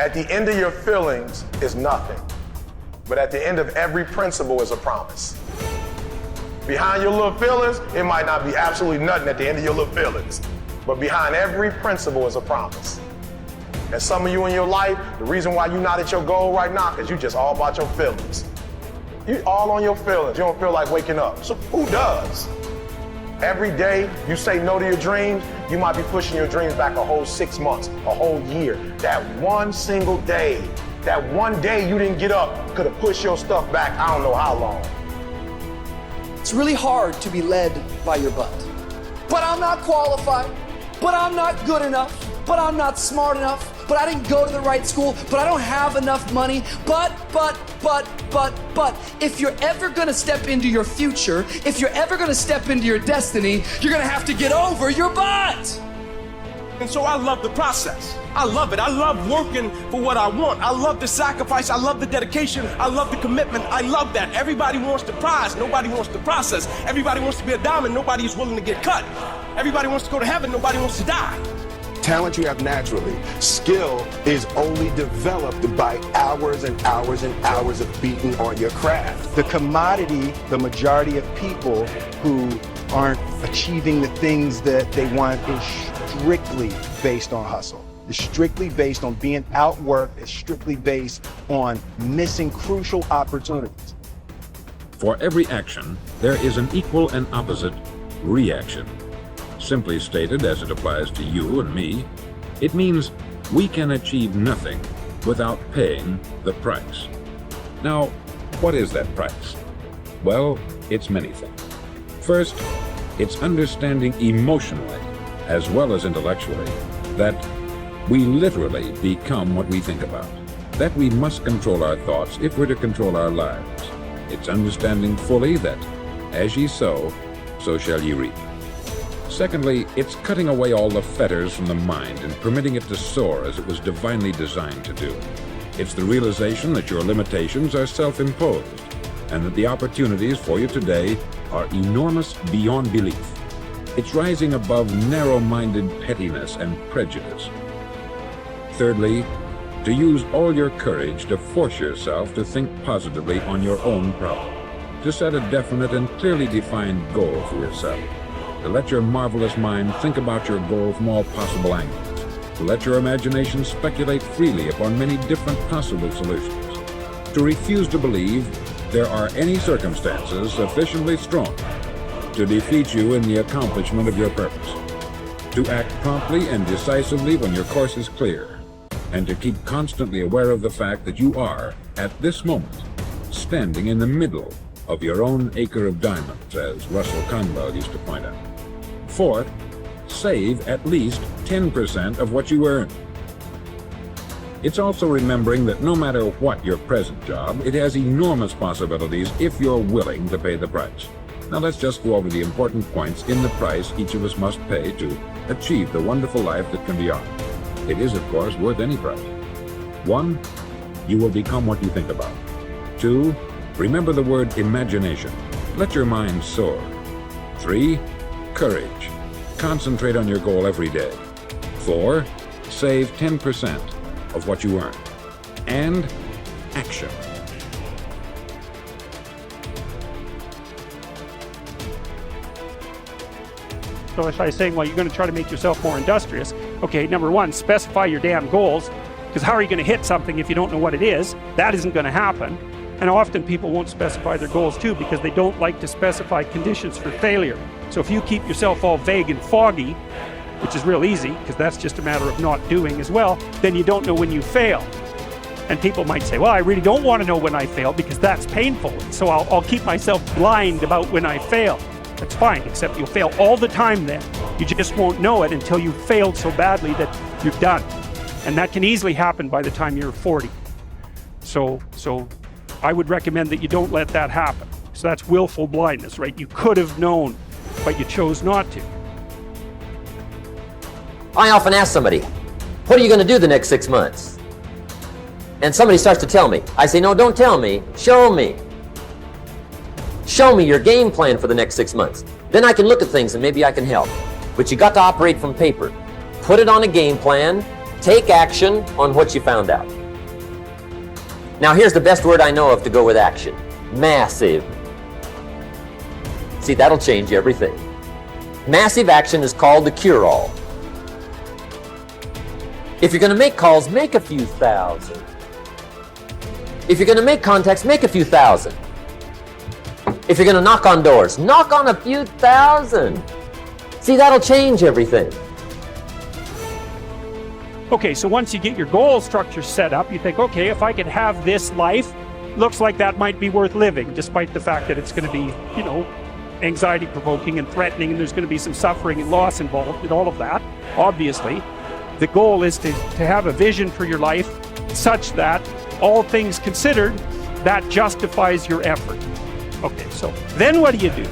At the end of your feelings is nothing, but at the end of every principle is a promise. Behind your little feelings, it might not be absolutely nothing at the end of your little feelings, but behind every principle is a promise. And some of you in your life, the reason why you're not at your goal right now, because you just all about your feelings. You all on your feelings. You don't feel like waking up. So who does? Every day you say no to your dreams, you might be pushing your dreams back a whole 6 months, a whole year. That one single day, that one day you didn't get up could have pushed your stuff back I don't know how long. It's really hard to be led by your butt. But I'm not qualified, but I'm not good enough, but I'm not smart enough, but I didn't go to the right school, but I don't have enough money, but. If you're ever gonna step into your future, if you're ever gonna step into your destiny, you're gonna have to get over your butt. And so I love the process. I love it. I love working for what I want. I love the sacrifice. I love the dedication. I love the commitment. I love that. Everybody wants the prize. Nobody wants the process. Everybody wants to be a diamond. Nobody is willing to get cut. Everybody wants to go to heaven. Nobody wants to die. Talent you have naturally. Skill is only developed by hours and hours and hours of beating on your craft. The commodity, the majority of people who aren't achieving the things that they want is strictly based on hustle. It's strictly based on being outworked. It's strictly based on missing crucial opportunities. For every action, there is an equal and opposite reaction. Simply stated, as it applies to you and me, it means we can achieve nothing without paying the price. Now, what is that price? Well, it's many things. First, it's understanding emotionally, as well as intellectually, that we literally become what we think about, that we must control our thoughts if we're to control our lives. It's understanding fully that, as ye sow, so shall ye reap. Secondly, it's cutting away all the fetters from the mind and permitting it to soar as it was divinely designed to do. It's the realization that your limitations are self-imposed and that the opportunities for you today are enormous beyond belief. It's rising above narrow-minded pettiness and prejudice. Thirdly, to use all your courage to force yourself to think positively on your own problem, to set a definite and clearly defined goal for yourself, to let your marvelous mind think about your goal from all possible angles, to let your imagination speculate freely upon many different possible solutions, to refuse to believe there are any circumstances sufficiently strong to defeat you in the accomplishment of your purpose, to act promptly and decisively when your course is clear, and to keep constantly aware of the fact that you are, at this moment, standing in the middle of your own acre of diamonds, as Russell Conwell used to point out. Fourth, save at least 10% of what you earn. It's also remembering that no matter what your present job, it has enormous possibilities if you're willing to pay the price. Now let's just go over the important points in the price each of us must pay to achieve the wonderful life that can be ours. It is, of course, worth any price. 1, you will become what you think about. 2, remember the word imagination. Let your mind soar. 3, courage. Concentrate on your goal every day. 4, save 10% of what you earn. And action. So if I was saying, well, you're going to try to make yourself more industrious, okay, number one, specify your damn goals, because how are you going to hit something if you don't know what it is? That isn't going to happen. And often people won't specify their goals too because they don't like to specify conditions for failure. So if you keep yourself all vague and foggy, which is real easy because that's just a matter of not doing as well, then you don't know when you fail. And people might say, well, I really don't want to know when I fail because that's painful. So I'll keep myself blind about when I fail. That's fine, except you'll fail all the time then. You just won't know it until you've failed so badly that you're done. And that can easily happen by the time you're 40. So I would recommend that you don't let that happen. So that's willful blindness, right? You could have known, but you chose not to. I often ask somebody, what are you going to do the next 6 months? And somebody starts to tell me. I say, no, don't tell me, show me. Show me your game plan for the next 6 months. Then I can look at things and maybe I can help. But you got to operate from paper. Put it on a game plan Take action on what you found out. Now here's the best word I know of to go with action. Massive. See, that'll change everything. Massive action is called the cure-all. If you're going to make calls, make a few thousand. If you're going to make contacts, make a few thousand. If you're going to knock on doors, knock on a few thousand. See, that'll change everything. Okay, so once you get your goal structure set up, you think, okay, if I could have this life, looks like that might be worth living, despite the fact that it's going to be, you know, anxiety-provoking and threatening, and there's going to be some suffering and loss involved in all of that, obviously. The goal is to have a vision for your life such that, all things considered, that justifies your effort. Okay, so then what do you do?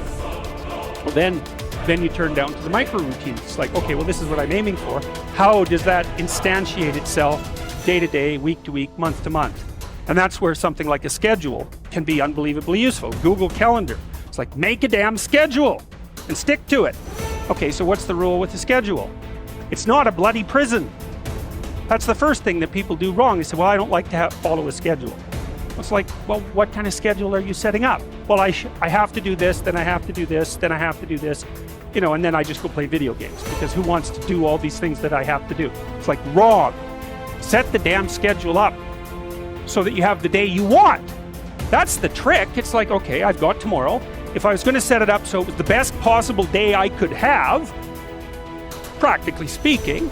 Well, then you turn down to the micro routines. It's like, okay, well, this is what I'm aiming for. How does that instantiate itself day to day, week to week, month to month? And that's where something like a schedule can be unbelievably useful. Google Calendar. It's like, make a damn schedule and stick to it. Okay, so what's the rule with the schedule? It's not a bloody prison. That's the first thing that people do wrong. They say, well, I don't like to follow a schedule. It's like, well, what kind of schedule are you setting up? Well, I have to do this, then I have to do this, then I have to do this, you know, and then I just go play video games, because who wants to do all these things that I have to do? It's like, wrong. Set the damn schedule up so that you have the day you want. That's the trick. It's like, okay, I've got tomorrow. If I was going to set it up so it was the best possible day I could have, practically speaking,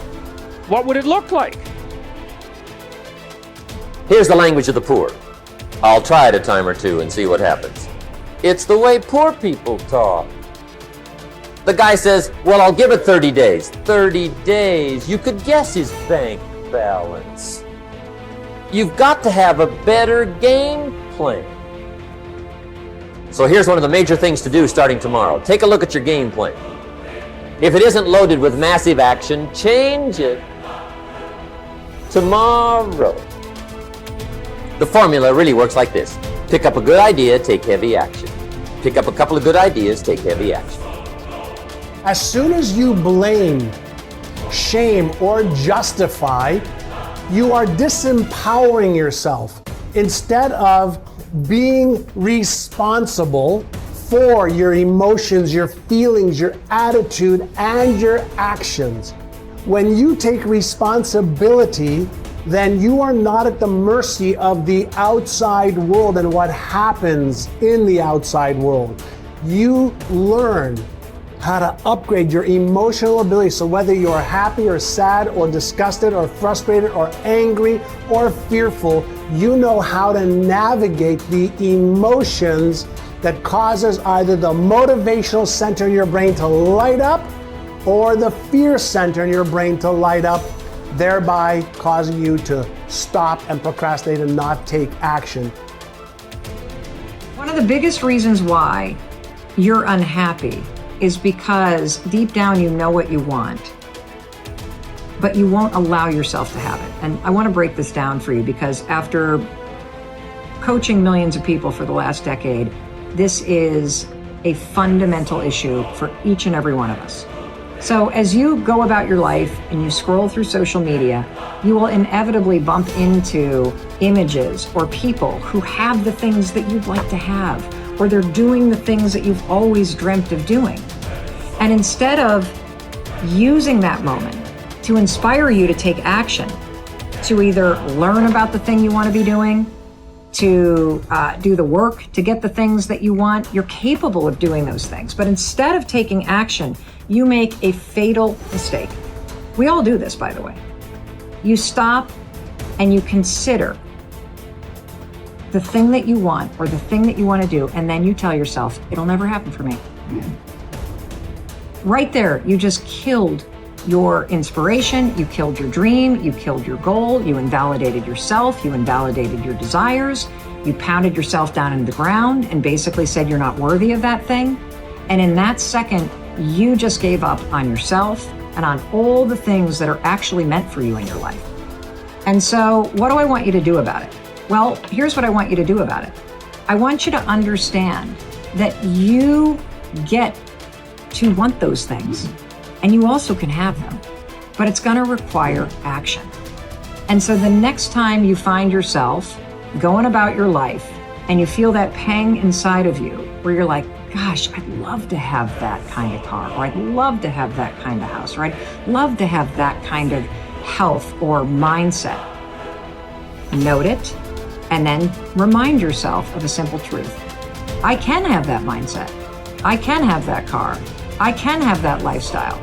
what would it look like? Here's the language of the poor. I'll try it a time or two and see what happens. It's the way poor people talk. The guy says, well, I'll give it 30 days. 30 days. You could guess his bank balance. You've got to have a better game plan. So here's one of the major things to do starting tomorrow. Take a look at your game plan. If it isn't loaded with massive action, change it tomorrow. The formula really works like this. Pick up a good idea, take heavy action. Pick up a couple of good ideas, take heavy action. As soon as you blame, shame, or justify, you are disempowering yourself instead of being responsible for your emotions, your feelings, your attitude, and your actions. When you take responsibility, then you are not at the mercy of the outside world and what happens in the outside world. You learn how to upgrade your emotional ability, so whether you're happy or sad or disgusted or frustrated or angry or fearful, you know how to navigate the emotions that causes either the motivational center in your brain to light up or the fear center in your brain to light up, thereby causing you to stop and procrastinate and not take action. One of the biggest reasons why you're unhappy is because deep down you know what you want, but you won't allow yourself to have it. And I want to break this down for you, because after coaching millions of people for the last decade, this is a fundamental issue for each and every one of us. So as you go about your life and you scroll through social media, you will inevitably bump into images or people who have the things that you'd like to have, or they're doing the things that you've always dreamt of doing. And instead of using that moment to inspire you to take action, to either learn about the thing you want to be doing, to do the work to get the things that you want, you're capable of doing those things. But instead of taking action, you make a fatal mistake. We all do this, by the way. You stop and you consider the thing that you want or the thing that you want to do, and then you tell yourself, it'll never happen for me. Right there, you just killed your inspiration, you killed your dream, you killed your goal, you invalidated yourself, you invalidated your desires, you pounded yourself down into the ground and basically said you're not worthy of that thing. And in that second, you just gave up on yourself and on all the things that are actually meant for you in your life. And so what do I want you to do about it? Well, here's what I want you to do about it. I want you to understand that you get to want those things, and you also can have them, but it's going to require action. And so the next time you find yourself going about your life and you feel that pang inside of you where you're like, gosh, I'd love to have that kind of car, or I'd love to have that kind of house, or I'd love to have that kind of health or mindset. Note it, and then remind yourself of a simple truth. I can have that mindset. I can have that car. I can have that lifestyle.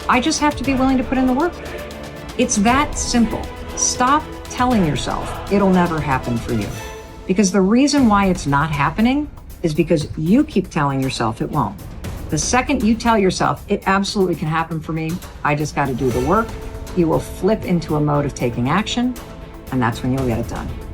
I just have to be willing to put in the work. It's that simple. Stop telling yourself it'll never happen for you. Because the reason why it's not happening is because you keep telling yourself it won't. The second you tell yourself it absolutely can happen for me, I just got to do the work, you will flip into a mode of taking action, and that's when you'll get it done.